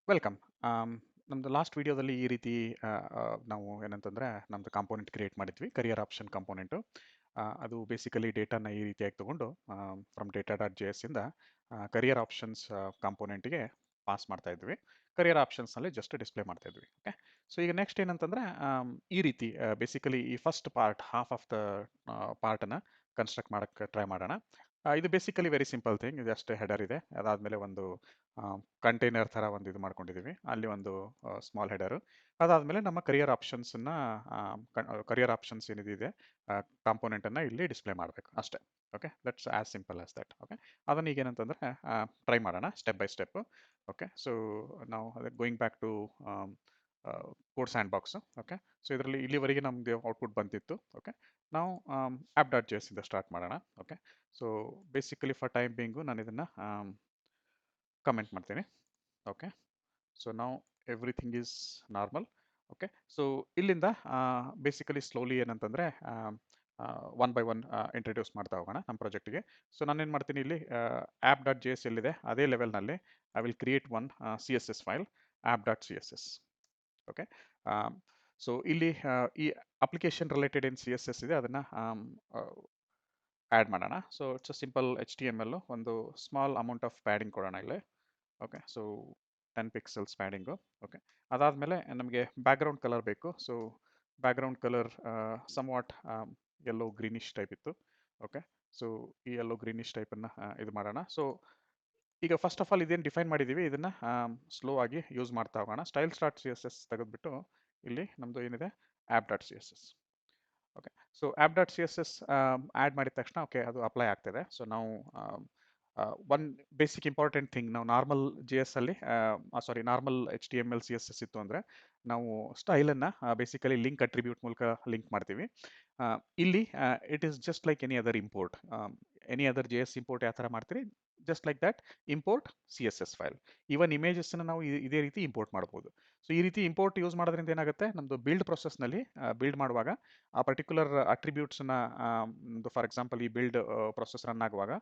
Welcome. ನಮ್ದು last ವಿಡಿಯೋದಲ್ಲಿ ಈ ರೀತಿ ಆ, ಆ, ನಾವು ಏನಂತಂದ್ರೆ ನಮ್ದು ಕಾಂಪೋನೆಂಟ್ ಕ್ರಿಯೇಟ್ ಮಾಡಿದ್ವಿ, ಕರಿಯರ್ ಆಪ್ಷನ್ ಕಾಂಪೋನೆಂಟು. ಅದು ಬೇಸಿಕಲಿ ಡೇಟಾನ ಈ ರೀತಿಯಾಗಿ ತಗೊಂಡು from data dot J S ಇಂದ ಕರಿಯರ್ ಆಪ್ಷನ್ಸ್ ಕಾಂಪೋನೆಂಟ್ಗೆ ಪಾಸ್ ಮಾಡ್ತಾ ಇದ್ವಿ. ಕರಿಯರ್ ಆಪ್ಷನ್ಸ್ನಲ್ಲಿ ಜಸ್ಟ್ ಡಿಸ್ಪ್ಲೇ ಮಾಡ್ತಾ ಇದ್ವಿ. ಓಕೆ, ಸೊ ಈಗ ನೆಕ್ಸ್ಟ್ ಏನಂತಂದ್ರೆ ಈ ರೀತಿ ಬೇಸಿಕಲಿ ಈ first part half of the ಪಾರ್ಟನ್ನು ಕನ್ಸ್ಟ್ರಕ್ಟ್ ಮಾಡೋಕ್ಕೆ ಟ್ರೈ ಮಾಡೋಣ. ಇದು ಬೇಸಿಕಲಿ ವೆರಿ ಸಿಂಪಲ್ ಥಿಂಗ್. ಇದು ಅಷ್ಟೇ ಹೆಡರ್ ಇದೆ, ಅದಾದಮೇಲೆ ಒಂದು ಕಂಟೈನರ್ ಥರ ಒಂದು ಇದು ಮಾಡ್ಕೊಂಡಿದ್ದೀವಿ, ಅಲ್ಲಿ ಒಂದು ಸ್ಮಾಲ್ ಹೆಡರು. ಅದಾದಮೇಲೆ ನಮ್ಮ ಕರಿಯರ್ ಆಪ್ಷನ್ಸನ್ನ ಕರಿಯರ್ ಆಪ್ಷನ್ಸ್ ಏನಿದೆ ಕಾಂಪೋನೆಂಟನ್ನು ಇಲ್ಲಿ ಡಿಸ್ಪ್ಲೇ ಮಾಡಬೇಕು ಅಷ್ಟೇ. Okay, that's as simple as that. Okay, ಅದನ್ನ ಈಗ ಏನಂತಂದರೆ ಟ್ರೈ ಮಾಡೋಣ step by step. Okay, so ನಾವು ಅದೇ going back to code sandbox. Okay, so ಇದರಲ್ಲಿ ಇಲ್ಲಿವರೆಗೆ ನಮಗೆ ಔಟ್ಪುಟ್ ಬಂದಿತ್ತು. ಓಕೆ, ನಾವು ಆ್ಯಪ್ ಡಾಟ್ ಜೆ ಎಸ್ ಇಂದ ಸ್ಟಾರ್ಟ್ ಮಾಡೋಣ. Okay, so basically for time being ನಾನು ಇದನ್ನು ಕಮೆಂಟ್ ಮಾಡ್ತೀನಿ. ಓಕೆ, ಸೊ ನಾವು everything is normal. Okay, so ಇಲ್ಲಿಂದ ಬೇಸಿಕಲಿ ಸ್ಲೋಲಿ ಏನಂತಂದರೆ ಒನ್ ಬೈ ಒನ್ ಇಂಟ್ರಡ್ಯೂಸ್ ಮಾಡ್ತಾ ಹೋಗೋಣ ನಮ್ಮ ಪ್ರಾಜೆಕ್ಟಿಗೆ. ಸೊ ನಾನೇನು ಮಾಡ್ತೀನಿ, ಇಲ್ಲಿ ಆ್ಯಪ್ ಡಾಟ್ ಜೆ ಎಸ್ ಎಲ್ಲಿದೆ ಅದೇ ಲೆವೆಲ್ನಲ್ಲಿ I will create one C S S file, app dot C S S. Okay, so ಇಲ್ಲಿ ಈ ಅಪ್ಲಿಕೇಶನ್ ರಿಲೇಟೆಡ್ ಏನು ಸಿ ಎಸ್ ಎಸ್ ಇದೆ ಅದನ್ನು ಆ್ಯಡ್ ಮಾಡೋಣ. So it's simple H T M L, ಒಂದು ಸ್ಮಾಲ್ ಅಮೌಂಟ್ ಆಫ್ ಪ್ಯಾಡಿಂಗ್ ಕೊಡೋಣ ಇಲ್ಲಿ. Okay, so 10 pixels padding. Okay, ಅದಾದಮೇಲೆ ನಮಗೆ ಬ್ಯಾಕ್ಗ್ರೌಂಡ್ ಕಲರ್ ಬೇಕು. So background colour somewhat yellow greenish type ಇತ್ತು. ಓಕೆ, ಸೊ ಈ ಯೆಲ್ಲೋ ಗ್ರೀನಿಶ್ ಟೈಪನ್ನು ಇದು ಮಾಡೋಣ. ಸೊ ಈಗ ಫಸ್ಟ್ ಆಫ್ ಆಲ್ ಇದೇನು ಡಿಫೈನ್ ಮಾಡಿದ್ದೀವಿ ಇದನ್ನು ಸ್ಲೋ ಆಗಿ ಯೂಸ್ ಮಾಡ್ತಾ ಹೋಗೋಣ. Style start C S S ತೆಗೆದುಬಿಟ್ಟು ಇಲ್ಲಿ ನಮ್ಮದು ಏನಿದೆ app dot C S S. Okay, so app dot C S S add ಮಾಡಿದ ತಕ್ಷಣ ಓಕೆ ಅದು ಅಪ್ಲೈ ಆಗ್ತಿದೆ. ಸೊ ನಾವು ಒನ್ ಬೇಸಿಕ್ ಇಂಪಾರ್ಟೆಂಟ್ ಥಿಂಗ್, ನಾವು ನಾರ್ಮಲ್ ಜೆ ಎಸ್ ಅಲ್ಲಿ normal H T M L C S S ಇತ್ತು ಅಂದರೆ ನಾವು ಸ್ಟೈಲನ್ನು ಬೇಸಿಕಲಿ ಲಿಂಕ್ ಅಟ್ರಿಬ್ಯೂಟ್ ಮೂಲಕ ಲಿಂಕ್ ಮಾಡ್ತೀವಿ. ಇಲ್ಲಿ it is just like any other import, any other J S import ಯಾವ ಥರ ಮಾಡ್ತೀರಿ, just like that import C S S file. Even ಇಮೇಜಸ್ಸನ್ನು ನಾವು ಇದೇ ರೀತಿ ಇಂಪೋರ್ಟ್ ಮಾಡ್ಬೋದು. ಸೊ ಈ ರೀತಿ ಇಂಪೋರ್ಟ್ ಯೂಸ್ ಮಾಡೋದ್ರಿಂದ ಏನಾಗುತ್ತೆ, ನಮ್ಮದು ಬಿಲ್ಡ್ ಪ್ರೊಸೆಸ್ನಲ್ಲಿ ಬಿಲ್ಡ್ ಮಾಡುವಾಗ ಆ ಪರ್ಟಿಕ್ಯುಲರ್ ಅಟ್ರಿಬ್ಯೂಟ್ಸ್ನ ಫಾರ್ ಎಕ್ಸಾಂಪಲ್ ಈ ಬಿಲ್ಡ್ ಪ್ರೊಸೆಸ್ ರನ್ ಆಗುವಾಗ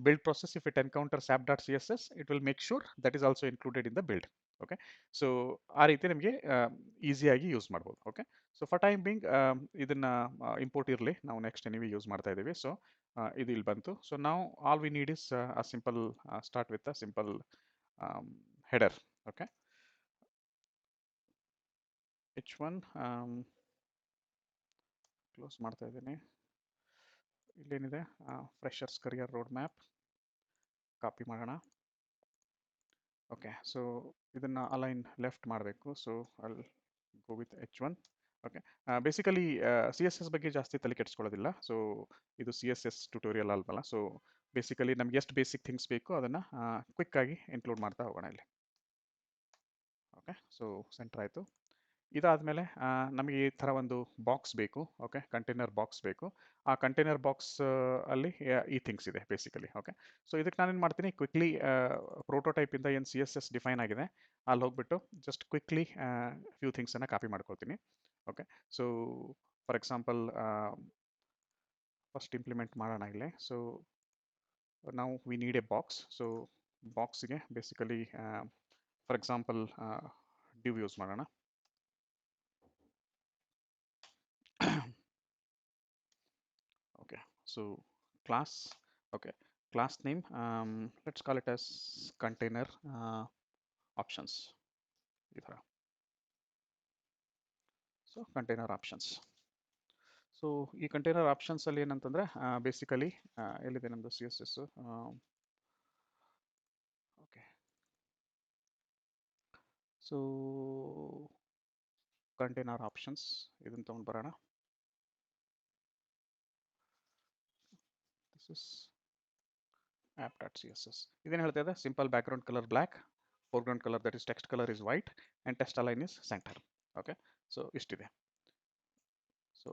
build process, if it encounters app.css, it will make sure that is also included in the build. Okay, so ಆ ರೀತಿ ನಿಮಗೆ ಈಸಿಯಾಗಿ ಯೂಸ್ ಮಾಡ್ಬೋದು. Okay, so for time being ಇದನ್ನ import ಇರಲಿ, ನಾವು ನೆಕ್ಸ್ಟ್ ಎನಿವಿ ಯೂಸ್ ಮಾಡ್ತಾ ಇದ್ದೀವಿ. ಸೊ ಇದು ಇಲ್ಲಿ ಬಂತು. ಸೊ ನಾವು all we need is a simple start with a simple header. Okay, H1 close ಮಾಡ್ತಾ ಇದ್ದೀನಿ. ಇಲ್ಲೇನಿದೆ freshers career road map, copy ಮಾಡೋಣ. ಓಕೆ, ಸೊ ಇದನ್ನು ಅಲೈನ್ ಲೆಫ್ಟ್ ಮಾಡಬೇಕು. So I'll go with H1. Okay, basically C S S ಬಗ್ಗೆ ಜಾಸ್ತಿ ತಲೆ ಕೆಡಿಸ್ಕೊಳ್ಳೋದಿಲ್ಲ. ಸೊ ಇದು ಸಿ ಎಸ್ ಎಸ್ ಟ್ಯುಟೋರಿಯಲ್ ಅಲ್ವಲ್ಲ. ಸೊ ಬೇಸಿಕಲಿ ನಮ್ಗೆ ಎಷ್ಟು ಬೇಸಿಕ್ ಥಿಂಗ್ಸ್ ಬೇಕು ಅದನ್ನು ಕ್ವಿಕ್ಕಾಗಿ ಇನ್ಕ್ಲೂಡ್ ಮಾಡ್ತಾ ಹೋಗೋಣ ಇಲ್ಲಿ. ಓಕೆ, ಸೊ ಸೆಂಟರ್ ಆಯಿತು. ಇದಾದಮೇಲೆ ನಮಗೆ ಈ ಥರ ಒಂದು ಬಾಕ್ಸ್ ಬೇಕು. ಓಕೆ, ಕಂಟೈನರ್ ಬಾಕ್ಸ್ ಬೇಕು. ಆ ಕಂಟೈನರ್ ಬಾಕ್ಸ್ ಅಲ್ಲಿ ಈ ಥಿಂಗ್ಸ್ ಇದೆ ಬೇಸಿಕಲಿ. ಓಕೆ, ಸೊ ಇದಕ್ಕೆ ನಾನೇನು ಮಾಡ್ತೀನಿ, ಕ್ವಿಕ್ಲಿ ಪ್ರೋಟೋಟೈಪಿಂದ ಏನು ಸಿ ಎಸ್ ಎಸ್ ಡಿಫೈನ್ ಆಗಿದೆ ಅಲ್ಲಿ ಹೋಗ್ಬಿಟ್ಟು ಜಸ್ಟ್ ಕ್ವಿಕ್ಲಿ ಫ್ಯೂ ಥಿಂಗ್ಸನ್ನು ಕಾಪಿ ಮಾಡ್ಕೊಳ್ತೀನಿ. Okay, so for example first implement ಮಾಡೋಣ ಇಲ್ಲಿ. ಸೊ ನಾವು we need a box. So ಬಾಕ್ಸ್ಗೆ basically for example div use ಮಾಡೋಣ. Okay, so class, okay, class name, let's call it as container options. So container options. So ಈ container options ಅಲ್ಲಿ ಏನಂತಂದ್ರೆ basically ಎಲ್ಲಿದೆ ನಮ್ಮದು C S S. Okay, so container options ಇದನ್ನು ತೊಗೊಂಡು ಬರೋಣ. This is app.css. ಇದೇನು ಹೇಳ್ತಾ ಇದೆ, simple background colour black, foreground colour that is text colour is white and text align is centre. Okay, so ಇಷ್ಟಿದೆ. ಸೊ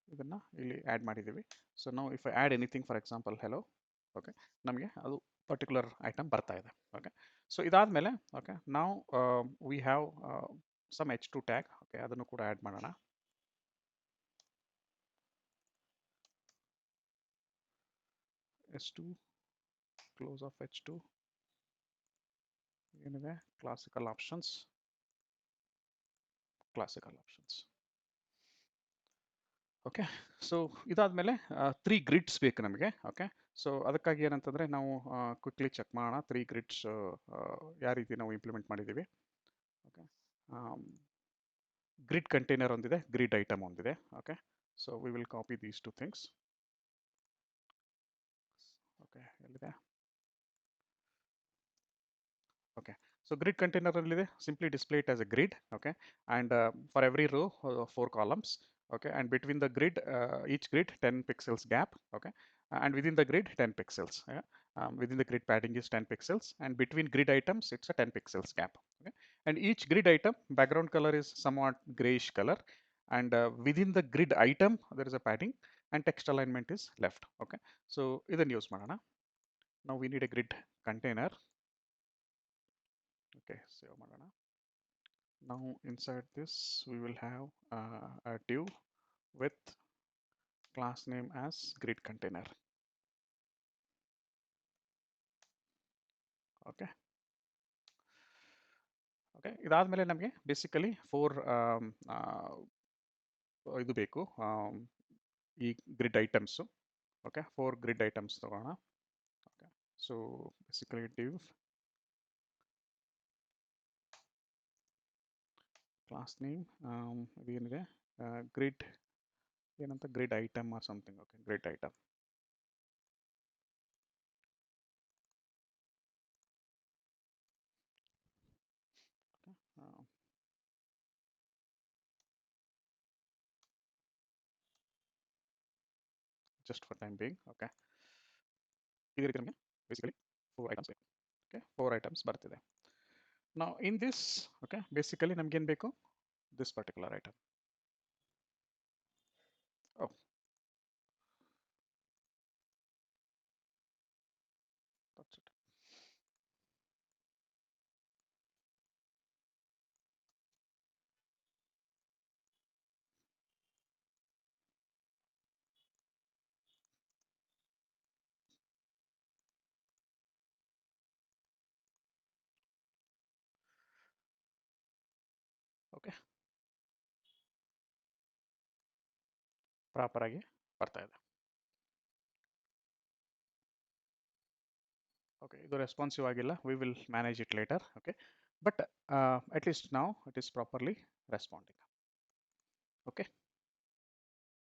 ಇದನ್ನು ಇಲ್ಲಿ ಆ್ಯಡ್ ಮಾಡಿದ್ದೀವಿ. ಸೊ ನಾವು if I add anything for example hello, okay, ನಮಗೆ ಅದು ಪರ್ಟಿಕ್ಯುಲರ್ ಐಟಮ್ ಬರ್ತಾ ಇದೆ. Okay, so ಇದಾದಮೇಲೆ ಓಕೆ ನಾವು we have some H2 tag. Okay, ಅದನ್ನು ಕೂಡ ಆ್ಯಡ್ ಮಾಡೋಣ. H2 close of H2. ಏನಿದೆ ಕ್ಲಾಸಿಕಲ್ ಆಪ್ಷನ್ಸ್. ಓಕೆ, ಸೊ ಇದಾದ್ಮೇಲೆ 3 ಗ್ರಿಡ್ಸ್ ಬೇಕು ನಮಗೆ. ಓಕೆ, ಸೊ ಅದಕ್ಕಾಗಿ ಏನಂತಂದ್ರೆ ನಾವು ಕ್ವಿಕ್ಲಿ ಚೆಕ್ ಮಾಡೋಣ 3 ಗ್ರಿಡ್ಸ್ ಯಾವ ರೀತಿ ನಾವು ಇಂಪ್ಲಿಮೆಂಟ್ ಮಾಡಿದ್ದೀವಿ. ಓಕೆ, ಗ್ರಿಡ್ ಕಂಟೈನರ್ ಒಂದಿದೆ, ಗ್ರಿಡ್ ಐಟಮ್ ಒಂದಿದೆ. Okay, so we will copy these 2 things. Okay, ಎಲ್ಲಿದೆ? Okay, so grid container alide simply display it as a grid. Okay, and for every row 4 columns. Okay, and between the grid, each grid 10 pixels gap. Okay, and within the grid 10 pixels. Yeah? Within the grid padding is 10 pixels, and between grid items it's a 10 pixels gap. Okay, and each grid item background color is somewhat grayish color, and within the grid item there is a padding and text alignment is left. Okay, so ಇದನ್ನು use ಮಾಡೋಣ. Now we need a grid container. Okay, save ಮಾಡೋಣ. Now inside this we will have a div with class name as grid container. Okay, okay, ಇದಾದ್ಮೇಲೆ ನಮಗೆ basically 4 ಇದು ಬೇಕು, ಈ grid items. Okay, 4 grid items ತಗೋಣ. Okay, so basically div class name ಇದೇನಿದೆ grid ಏನಂತ, grid item or something. Okay, grid item. Just for time being. Okay, ಇದೇ ರೀತಿ ನಮಗೆ ಬೇಸಿಕಲಿ 4 ಐಟಮ್ಸ್ ಬೇಕು. ಓಕೆ, 4 ಐಟಮ್ಸ್ ಬರ್ತಿದೆ. Now in this, okay, basically ನಮ್ಗೆ ಏನು ಬೇಕು, this particular item. Oh, that's it. Okay, proper ಆಗಿ ಬರ್ತಾ ಇದೆ. ಓಕೆ, ಇದು ರೆಸ್ಪಾನ್ಸಿವ್ ಆಗಿಲ್ಲ, we will manage it later. Okay, but at least ನಾವು it is properly responding. Okay.